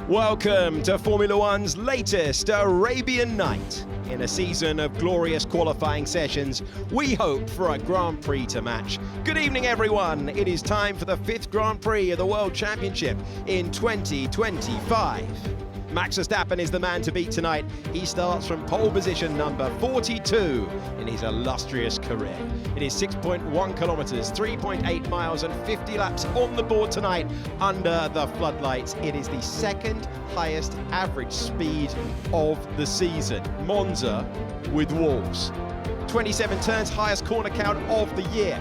Welcome to Formula One's latest Arabian night. In a season of glorious qualifying sessions, we hope for a Grand Prix to match. Good evening, everyone. It is time for the 5th Grand Prix of the World Championship in 2025. Max Verstappen is the man to beat tonight. He starts from pole position number 42 in his illustrious career. It is 6.1 kilometers, 3.8 miles and 50 laps on the board tonight under the floodlights. It is the second highest average speed of the season. Monza with walls. 27 turns, highest corner count of the year.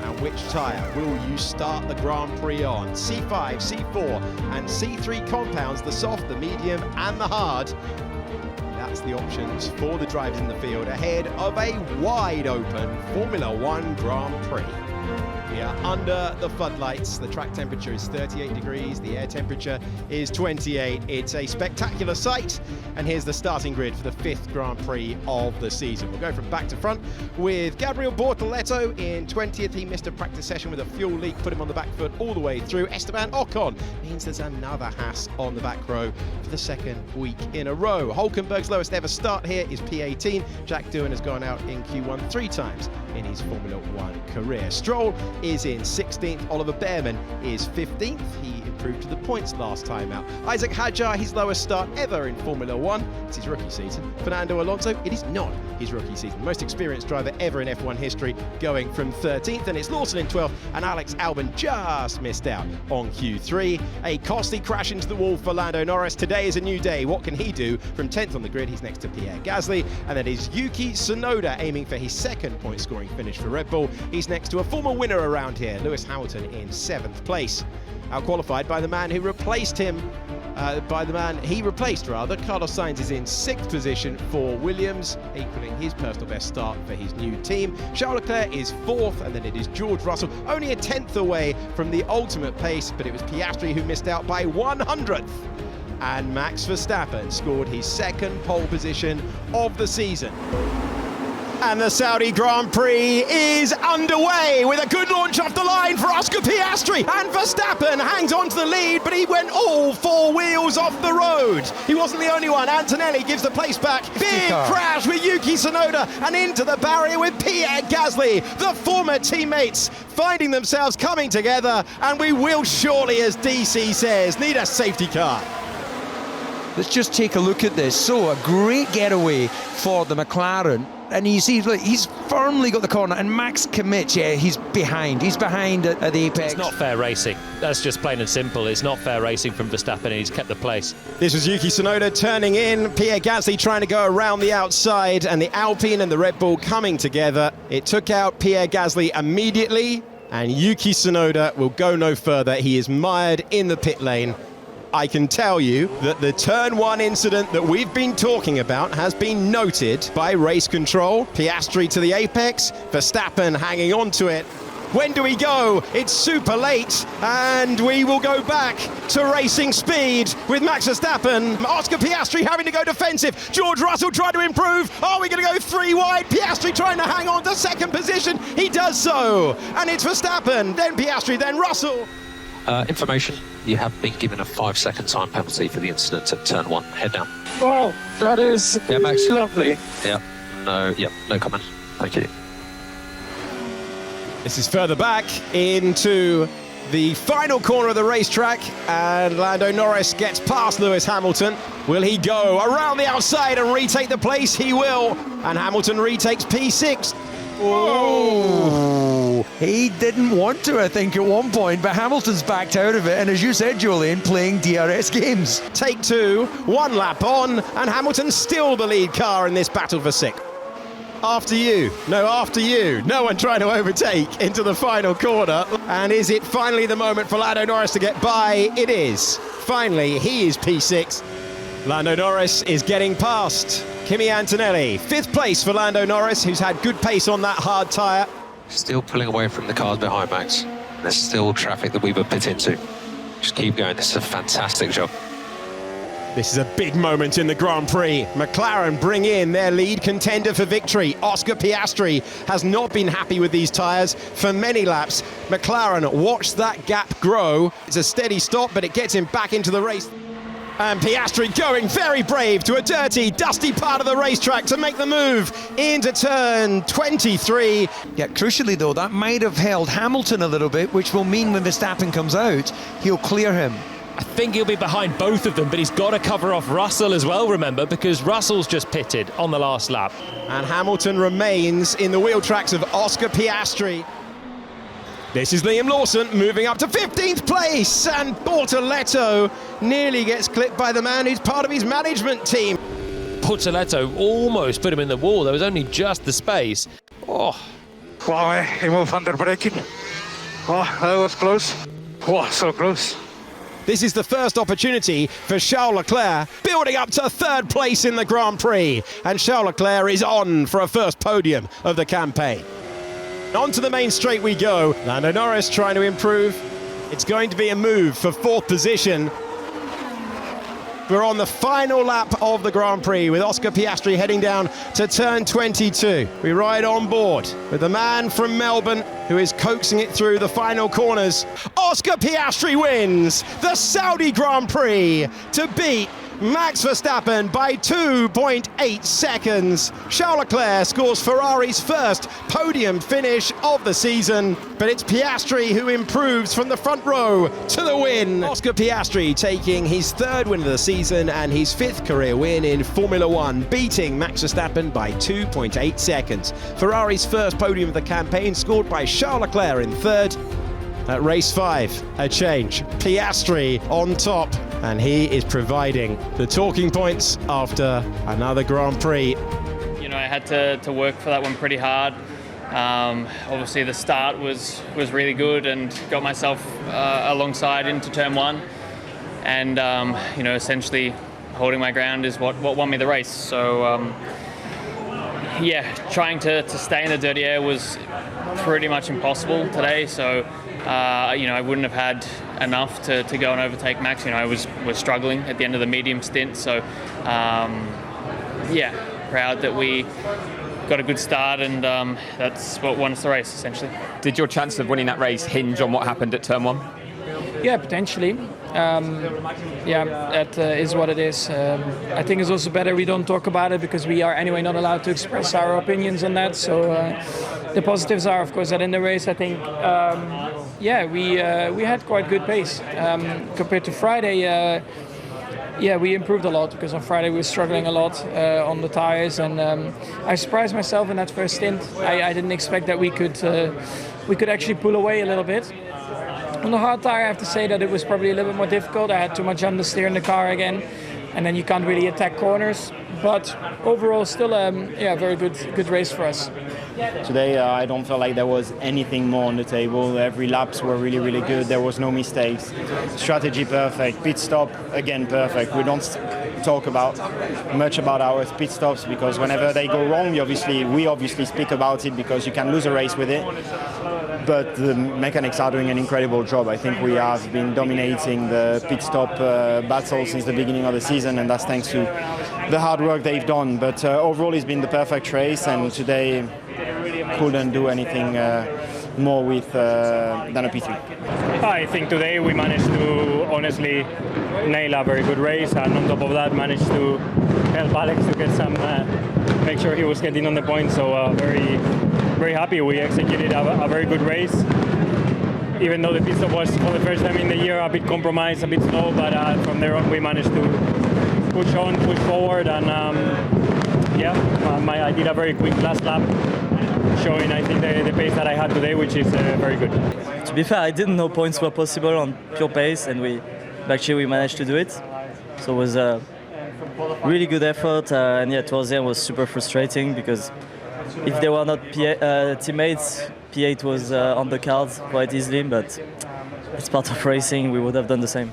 And which tyre will you start the Grand Prix on? C5, C4 and C3 compounds, the soft, the medium and the hard. That's the options for the drivers in the field ahead of a wide open Formula One Grand Prix. We are under the floodlights. The track temperature is 38 degrees. The air temperature is 28. It's a spectacular sight. And here's the starting grid for the 5th Grand Prix of the season. We'll go from back to front with Gabriel Bortoleto in 20th. He missed a practice session with a fuel leak, put him on the back foot all the way through. Esteban Ocon means there's another Haas on the back row for the second week in a row. Hulkenberg's lowest ever start here is P18. Jack Doohan has gone out in Q1 3 times in his Formula One career. Stroll is in 16th. Oliver Behrman is 15th. He improved to the points last time out. Isaac Hadjar, his lowest start ever in Formula One. It's his rookie season. Fernando Alonso, it is not his rookie season. Most experienced driver ever in F1 history, going from 13th. And it's Lawson in 12th. And Alex Albon just missed out on Q3. A costly crash into the wall for Lando Norris. Today is a new day. What can he do? From 10th on the grid, he's next to Pierre Gasly. And that is Yuki Tsunoda aiming for his second point scoring finish for Red Bull. He's next to a former winner around here, Lewis Hamilton in 7th place. Outqualified by the man who replaced him, Carlos Sainz is in 6th position for Williams, equaling his personal best start for his new team. Charles Leclerc is 4th, and then it is George Russell, only a 10th away from the ultimate pace, but it was Piastri who missed out by 100th. And Max Verstappen scored his second pole position of the season. And the Saudi Grand Prix is underway with a good launch off the line for Oscar Piastri. And Verstappen hangs on to the lead, but he went all 4 wheels off the road. He wasn't the only one. Antonelli gives the place back. Big crash with Yuki Tsunoda and into the barrier with Pierre Gasly. The former teammates finding themselves coming together. And we will surely, as DC says, need a safety car. Let's just take a look at this. So a great getaway for the McLaren. And you see, look, he's firmly got the corner, and Max commits. Yeah, he's behind. He's behind at the apex. It's not fair racing. That's just plain and simple. It's not fair racing from Verstappen, and he's kept the place. This was Yuki Tsunoda turning in. Pierre Gasly trying to go around the outside, and the Alpine and the Red Bull coming together. It took out Pierre Gasly immediately, and Yuki Tsunoda will go no further. He is mired in the pit lane. I can tell you that the turn 1 incident that we've been talking about has been noted by race control. Piastri to the apex, Verstappen hanging on to it. When do we go? It's super late, and we will go back to racing speed with Max Verstappen. Oscar Piastri having to go defensive. George Russell trying to improve. Are we going to go 3 wide? Piastri trying to hang on to second position. He does so, and it's Verstappen, then Piastri, then Russell. Information, you have been given a 5-second time penalty for the incident at turn 1. Head down. Oh, that is lovely. No comment. Thank you. This is further back into the final corner of the racetrack, and Lando Norris gets past Lewis Hamilton. Will he go around the outside and retake the place? He will, and Hamilton retakes P6. Oh, he didn't want to, I think, at one point, but Hamilton's backed out of it, and as you said, Julian, playing DRS games. Take 2, 1 lap on, and Hamilton's still the lead car in this battle for 6th. After you. No one trying to overtake into the final corner. And is it finally the moment for Lando Norris to get by? It is. Finally, he is P6. Lando Norris is getting past Kimi Antonelli. 5th place for Lando Norris, who's had good pace on that hard tyre. Still pulling away from the cars behind Max. There's still traffic that we were pit into. Just keep going. This is a fantastic job. This is a big moment in the Grand Prix. McLaren bring in their lead contender for victory. Oscar Piastri has not been happy with these tyres for many laps. McLaren watch that gap grow. It's a steady stop, but it gets him back into the race. And Piastri going very brave to a dirty, dusty part of the racetrack to make the move into turn 23. Yeah, crucially though, that might have held Hamilton a little bit, which will mean when Verstappen comes out, he'll clear him. I think he'll be behind both of them, but he's got to cover off Russell as well, remember, because Russell's just pitted on the last lap. And Hamilton remains in the wheel tracks of Oscar Piastri. This is Liam Lawson moving up to 15th place, and Bortoletto nearly gets clipped by the man who's part of his management team. Bortoletto almost put him in the wall. There was only just the space. Oh. Wow, he moved under braking. Oh, that was close. Oh, so close. This is the first opportunity for Charles Leclerc, building up to third place in the Grand Prix. And Charles Leclerc is on for a first podium of the campaign. On to the main straight we go. Lando Norris trying to improve. It's going to be a move for fourth position. We're on the final lap of the Grand Prix with Oscar Piastri heading down to turn 22. We ride on board with the man from Melbourne who is coaxing it through the final corners. Oscar Piastri wins the Saudi Grand Prix to beat Max Verstappen by 2.8 seconds. Charles Leclerc scores Ferrari's first podium finish of the season, but it's Piastri who improves from the front row to the win. Oscar Piastri taking his third win of the season and his fifth career win in Formula One, beating Max Verstappen by 2.8 seconds. Ferrari's first podium of the campaign scored by Charles Leclerc in third. At race 5, a change. Piastri on top, and he is providing the talking points after another Grand Prix. You know, I had to work for that one pretty hard. Obviously, the start was really good and got myself alongside into turn 1. And, you know, essentially holding my ground is what won me the race. So, yeah, trying to stay in the dirty air was pretty much impossible today. So, you know, I wouldn't have had enough to go and overtake Max. You know, I was struggling at the end of the medium stint. So, yeah, proud that we got a good start, and that's what won us the race, essentially. Did your chances of winning that race hinge on what happened at turn 1? Yeah, potentially. Yeah, that is what it is. I think it's also better we don't talk about it because we are anyway not allowed to express our opinions on that. So the positives are, of course, that in the race, I think, yeah, we had quite good pace compared to Friday. Yeah, we improved a lot because on Friday we were struggling a lot on the tires, and I surprised myself in that first stint. I didn't expect that we could actually pull away a little bit. On the hard tire, I have to say that it was probably a little bit more difficult. I had too much understeer in the car again, and then you can't really attack corners. But overall, still, yeah, very good race for us. Today, I don't feel like there was anything more on the table. Every laps were really, really good. There was no mistakes. Strategy perfect. Pit stop again perfect. We don't talk much about our pit stops because whenever they go wrong, we obviously speak about it because you can lose a race with it. But the mechanics are doing an incredible job. I think we have been dominating the pit stop battle since the beginning of the season, and that's thanks to the hard work they've done. But overall, it's been the perfect race, and today couldn't do anything more with than a P3. I think today we managed to honestly nail a very good race, and on top of that managed to help Alex to get some, make sure he was getting on the point. So very happy we executed a very good race. Even though the pit stop was for the first time in the year a bit compromised, a bit slow, but from there on we managed to push forward, and yeah, I did a very quick last lap, showing I think the pace that I had today, which is very good. To be fair, I didn't know points were possible on pure pace, and we managed to do it. So it was a really good effort, and yeah, towards the end was super frustrating because if they were not teammates, P8 was on the cards quite easily, but it's part of racing, we would have done the same.